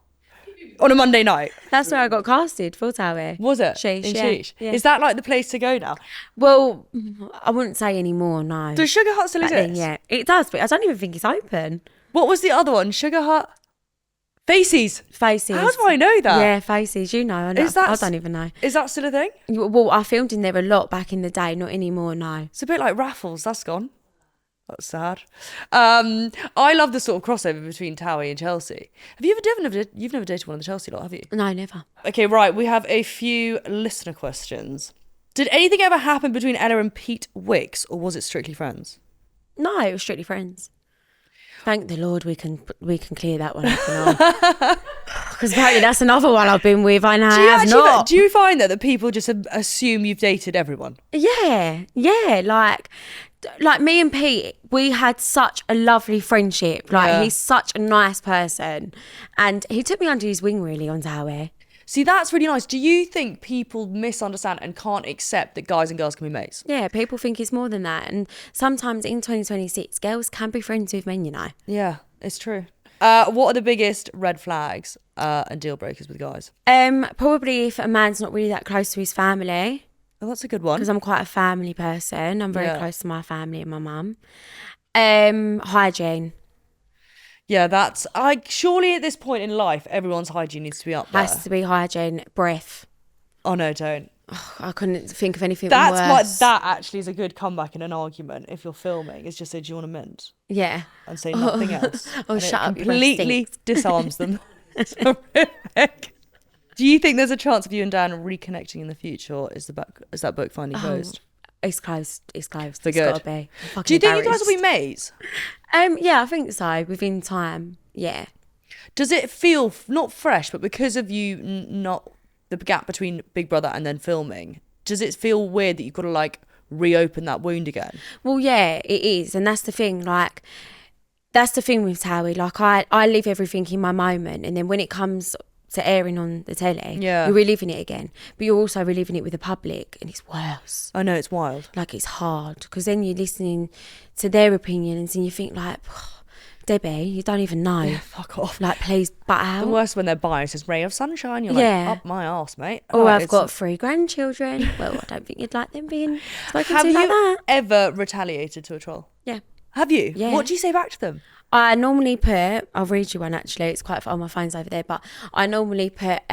Speaker 1: On a Monday night.
Speaker 2: That's where I got casted for TOWIE.
Speaker 1: Was it?
Speaker 2: Sheesh,
Speaker 1: In
Speaker 2: yeah.
Speaker 1: sheesh.
Speaker 2: Yeah.
Speaker 1: Is that like the place to go now?
Speaker 2: Well, I wouldn't say anymore, no.
Speaker 1: Does Sugar Hut still
Speaker 2: Back
Speaker 1: exist?
Speaker 2: then, yeah. It does, but I don't even think it's open.
Speaker 1: What was the other one? Sugar Hut? Faces.
Speaker 2: Faces.
Speaker 1: How do I know that?
Speaker 2: Yeah, Faces. You know. I don't even know.
Speaker 1: Is that still a thing?
Speaker 2: Well, I filmed in there a lot back in the day. Not anymore, no.
Speaker 1: It's a bit like Raffles. That's gone. That's sad. I love the sort of crossover between TOWIE and Chelsea. Have you you've never dated one of the Chelsea lot, have you?
Speaker 2: No, never.
Speaker 1: Okay, right. We have a few listener questions. Did anything ever happen between Ella and Pete Wicks, or was it strictly friends?
Speaker 2: No, it was strictly friends. Thank the Lord we can clear that one up. Because apparently that's another one I've been with and I have not.
Speaker 1: Do you find that people just assume you've dated everyone?
Speaker 2: Yeah. Like me and Pete, we had such a lovely friendship. Like he's such a nice person. And he took me under his wing really on TOWIE.
Speaker 1: See, that's really nice. Do you think people misunderstand and can't accept that guys and girls can be mates?
Speaker 2: Yeah, people think it's more than that. And sometimes in 2026, girls can be friends with men, you know.
Speaker 1: Yeah, it's true. What are the biggest red flags and deal breakers with guys?
Speaker 2: Probably if a man's not really that close to his family.
Speaker 1: Oh, that's a good one.
Speaker 2: Because I'm quite a family person. I'm very close to my family and my mum. Hygiene.
Speaker 1: Yeah, surely at this point in life, everyone's hygiene needs to be up there.
Speaker 2: Has to be hygiene. Breath.
Speaker 1: Oh, no, don't.
Speaker 2: I couldn't think of anything worse.
Speaker 1: That actually is a good comeback in an argument if you're filming. It's just say, do you want a mint?
Speaker 2: Yeah.
Speaker 1: And say nothing else.
Speaker 2: Oh, shut up.
Speaker 1: Completely disarms them. It's horrific. Do you think there's a chance of you and Dan reconnecting in the future, or is that book finally closed?
Speaker 2: It's closed. It's closed.
Speaker 1: For
Speaker 2: It's
Speaker 1: good.
Speaker 2: gotta be. I'm
Speaker 1: Do you think you guys
Speaker 2: embarrassed.
Speaker 1: will be mates?
Speaker 2: Yeah, I think so. Within time. Yeah.
Speaker 1: Does it feel not fresh, but because of you not the gap between Big Brother and then filming, does it feel weird that you've got to like reopen that wound again?
Speaker 2: Well, yeah, it is, and that's the thing. Like, that's the thing with TOWIE. Like, I live everything in my moment, and then when it comes to airing on the telly, you're reliving it again, but you're also reliving it with the public, and it's worse.
Speaker 1: I know, it's wild.
Speaker 2: Like, it's hard because then you're listening to their opinions, and you think like, Debbie, you don't even know.
Speaker 1: Yeah, fuck off.
Speaker 2: Like, please, butt out.
Speaker 1: The worst when they're biased is ray of sunshine. You're
Speaker 2: Yeah.
Speaker 1: like, up my arse, mate.
Speaker 2: Or
Speaker 1: Like,
Speaker 2: I've got 3 grandchildren. Well, I don't think you'd like them being spoken
Speaker 1: Have
Speaker 2: to
Speaker 1: you
Speaker 2: like that.
Speaker 1: ever retaliated to a troll?
Speaker 2: Yeah.
Speaker 1: Have you?
Speaker 2: Yeah.
Speaker 1: What do you say back to them?
Speaker 2: I normally put, I'll read you one actually, it's quite fun, my phone's over there, but I normally put,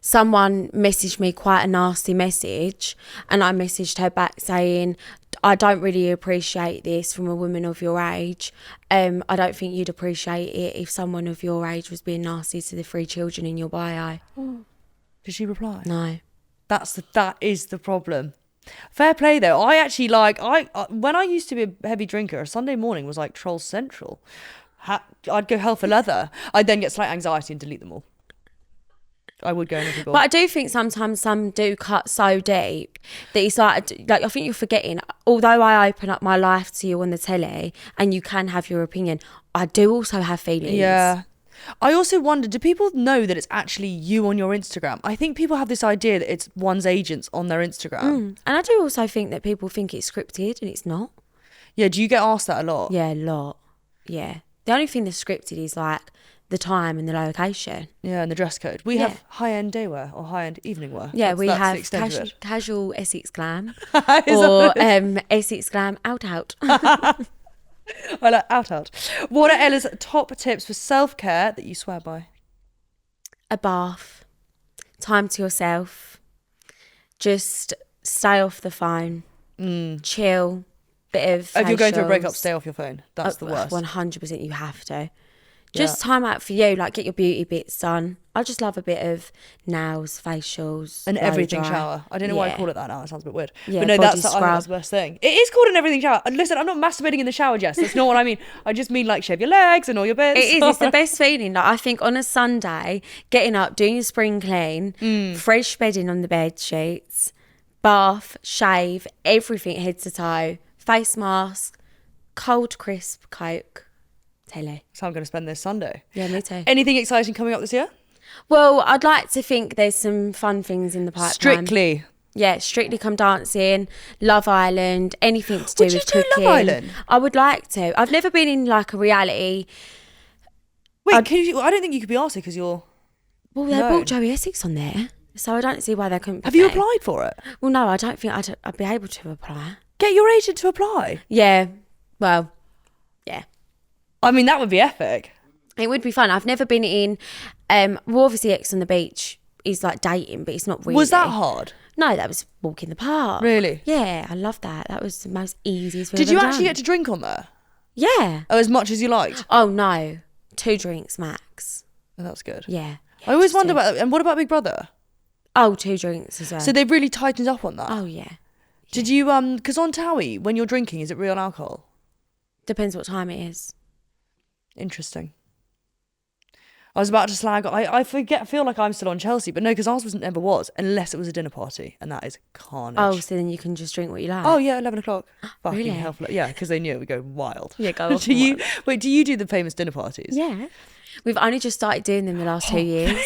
Speaker 2: someone messaged me quite a nasty message and I messaged her back saying, I don't really appreciate this from a woman of your age. I don't think you'd appreciate it if someone of your age was being nasty to the 3 children in your bio.
Speaker 1: Did she reply?
Speaker 2: No.
Speaker 1: That is the problem. Fair play though. I actually when I used to be a heavy drinker, a Sunday morning was like Trolls Central. I'd go hell for leather. I'd then get slight anxiety and delete them all. I would go in every ball.
Speaker 2: But I do think sometimes some do cut so deep that it's like I think you're forgetting, although I open up my life to you on the telly and you can have your opinion, I do also have feelings.
Speaker 1: Yeah. I also wonder, do people know that it's actually you on your Instagram? I think people have this idea that it's one's agents on their Instagram.
Speaker 2: And I do also think that people think it's scripted and it's not.
Speaker 1: Yeah, do you get asked that a lot?
Speaker 2: Yeah, a lot. Yeah. The only thing that's scripted is like the time and the location.
Speaker 1: Yeah, and the dress code. We have high-end day wear or high-end evening wear.
Speaker 2: Yeah,
Speaker 1: That's
Speaker 2: we
Speaker 1: the
Speaker 2: have
Speaker 1: extent of it.
Speaker 2: casual Essex glam
Speaker 1: Is
Speaker 2: or
Speaker 1: that
Speaker 2: Essex glam out.
Speaker 1: I like out. What are Ella's top tips for self-care that you swear by?
Speaker 2: A bath, time to yourself, just stay off the phone, chill, bit of
Speaker 1: If you're going through a breakup,
Speaker 2: facials.
Speaker 1: stay off your phone. That's the worst.
Speaker 2: 100% you have to. Just time out for you, like get your beauty bits done. I just love a bit of nails, facials,
Speaker 1: An
Speaker 2: blow
Speaker 1: everything
Speaker 2: dry.
Speaker 1: shower. I don't know why I
Speaker 2: Yeah.
Speaker 1: call it that now. It sounds a bit weird.
Speaker 2: Yeah,
Speaker 1: but no,
Speaker 2: body
Speaker 1: I think that's the best thing. It is called an everything shower. And listen, I'm not masturbating in the shower, Jess. That's not what I mean. I just mean like shave your legs and all your bits.
Speaker 2: It is. It's the best feeling. Like I think on a Sunday, getting up, doing your spring clean, fresh bedding on the bed sheets, bath, shave, everything head to toe, face mask, cold crisp Coke, telly.
Speaker 1: That's how I'm going to spend this Sunday.
Speaker 2: Yeah, me too.
Speaker 1: Anything exciting coming up this year?
Speaker 2: Well, I'd like to think there's some fun things in the pipeline.
Speaker 1: Strictly.
Speaker 2: Yeah, Strictly Come Dancing, Love Island, anything to do
Speaker 1: Would you
Speaker 2: with
Speaker 1: do
Speaker 2: cooking.
Speaker 1: Love Island?
Speaker 2: I would like to. I've never been in like a reality.
Speaker 1: Wait, I don't think you could be arsed because you're...
Speaker 2: Well, they brought Joey Essex on there, so I don't see why they couldn't.
Speaker 1: Have you applied for it?
Speaker 2: Well, no, I don't think I'd be able to apply.
Speaker 1: Get your agent to apply.
Speaker 2: Yeah, well, yeah.
Speaker 1: I mean, that would be epic.
Speaker 2: It would be fun. I've never been in. Well, obviously, X on the Beach is like dating, but it's not really.
Speaker 1: Was that hard?
Speaker 2: No, that was walk in the park.
Speaker 1: Really?
Speaker 2: Yeah, I love that. That was the most easiest thing.
Speaker 1: Did you actually get to drink on there?
Speaker 2: Yeah.
Speaker 1: Oh, as much as you liked?
Speaker 2: Oh no, 2 drinks max.
Speaker 1: Oh, that's good.
Speaker 2: Yeah.
Speaker 1: I always wonder about... And what about Big Brother?
Speaker 2: Oh, 2 drinks as well.
Speaker 1: So they've really tightened up on that?
Speaker 2: Oh yeah.
Speaker 1: Did you... Because on TOWIE, when you're drinking, is it real alcohol?
Speaker 2: Depends what time it is.
Speaker 1: Interesting. I was about to slag... I feel like I'm still on Chelsea, but no, because ours never was, unless it was a dinner party, and that is carnage.
Speaker 2: Oh, so then you can just drink what you like.
Speaker 1: Oh yeah, 11 o'clock. Fucking
Speaker 2: Really?
Speaker 1: hell. Yeah, because they knew it would go wild.
Speaker 2: Yeah, go off.
Speaker 1: Do you do the famous dinner parties?
Speaker 2: Yeah. We've only just started doing them the last 2 years.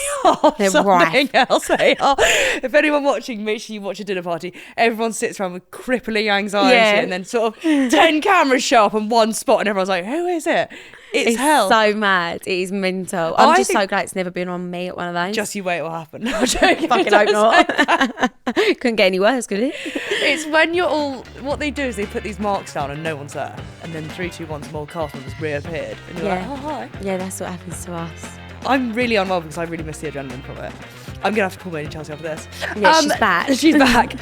Speaker 1: They're
Speaker 2: something
Speaker 1: else. They are. If anyone watching, make sure you watch a dinner party. Everyone sits around with crippling anxiety, and then sort of 10 cameras show up in one spot, and everyone's like, "Who is it?" It's hell.
Speaker 2: So mad. It is mental. I'm just so glad it's never been on me at one of those.
Speaker 1: Just you wait, what happened? No, I'm joking.
Speaker 2: Fucking hope not. Couldn't get any worse, could it?
Speaker 1: It's when you're all... What they do is they put these marks down and no one's there. And then 3, 2, 1, some old cast members reappeared. And you're like, oh, hi.
Speaker 2: Yeah, that's what happens to us.
Speaker 1: I'm really unwell because I really miss the adrenaline from it. I'm going to have to call Made in Chelsea after this.
Speaker 2: Yeah, she's back.
Speaker 1: She's back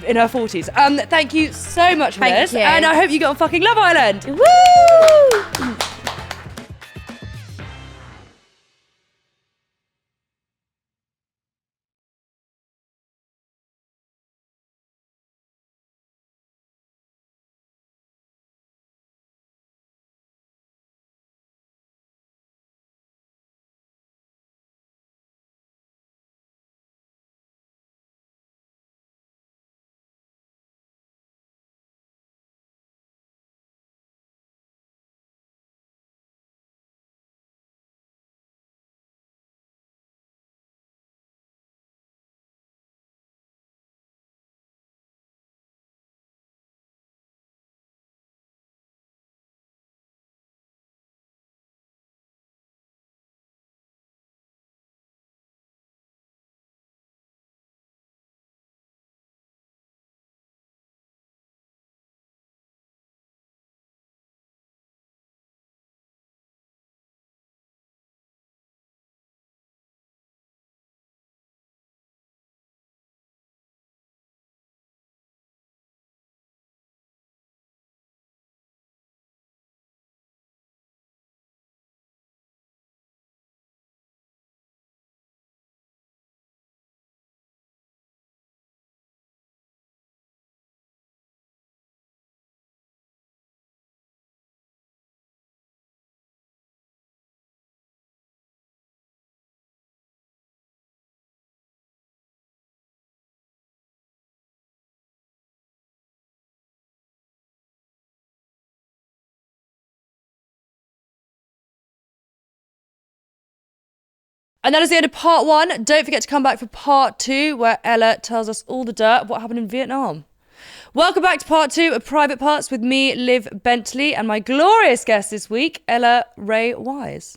Speaker 1: in her 40s. Thank you so much for this.
Speaker 2: You.
Speaker 1: And I hope you get on fucking Love Island.
Speaker 2: Woo!
Speaker 1: And that is the end of part 1. Don't forget to come back for part 2, where Ella tells us all the dirt of what happened in Vietnam. Welcome back to part 2 of Private Parts with me, Liv Bentley, and my glorious guest this week, Ella Rae Wise.